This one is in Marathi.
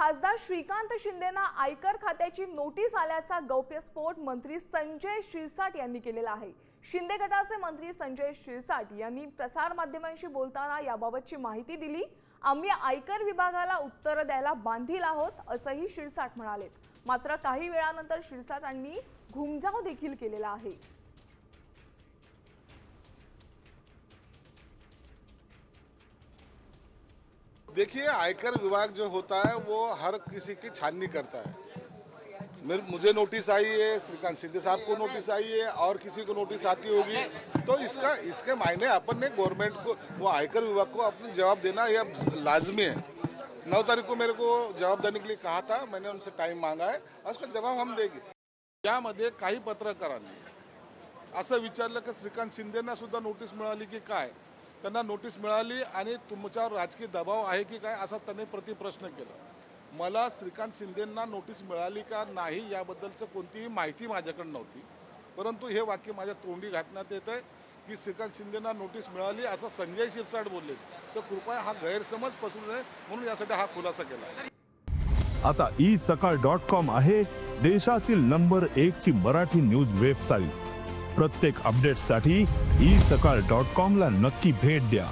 खासदार श्रीकांत शिंदेंना आयकर खात्याची नोटीस आल्याचा गौप्यस्फोट मंत्री संजय शिरसाट यांनी केलेला आहे। शिंदे गटाचे मंत्री संजय शिरसाट यांनी प्रसार माध्यमांशी बोलताना याबाबतची माहिती दिली। आम्ही आयकर विभागाला उत्तर द्यायला बांधील आहोत असंही शिरसाट म्हणाले। मात्र काही वेळानंतर शिरसाटांनी घुमजाव देखील केलेला आहे। देखिए, आयकर विभाग जो होता है वो हर किसी की छाननी करता है। मुझे नोटिस आई है, श्रीकांत शिंदे साहब को नोटिस आई है और किसी को नोटिस आती होगी, तो इसके मायने अपन ने गवर्नमेंट को, वो आयकर विभाग को अपनी जवाब देना यह लाजमी है। 9 तारीख को मेरे को जवाब देने के लिए कहा था, मैंने उनसे टाइम मांगा है और उसका जवाब हम देंगे। यामध्ये काही पत्रकारांनी असं विचारलं की श्रीकांत शिंदेंना सुद्धा नोटीस मिळाली की काय, त्यांना नोटीस मिळाली आणि तुमच्यावर राजकीय दबाव आहे की काय असा त्यांनी प्रतिप्रश्न केला। मला श्रीकांत शिंदेंना नोटीस मिळाली का नाही याबद्दलचं कोणतीही माहिती माझ्याकडे नव्हती, परंतु हे वाक्य माझ्या तोंडी घातण्यात येतं की श्रीकांत शिंदेंना नोटीस मिळाली असं संजय शिरसाट बोलले, तर कृपया हा गैरसमज पसरू नये म्हणून यासाठी हा खुलासा केला। आता isakal.com आहे देशातील नंबर 1 ची मराठी न्यूज वेबसाईट। प्रत्येक अपडेटसाठी isakal.com ला नक्की भेट द्या।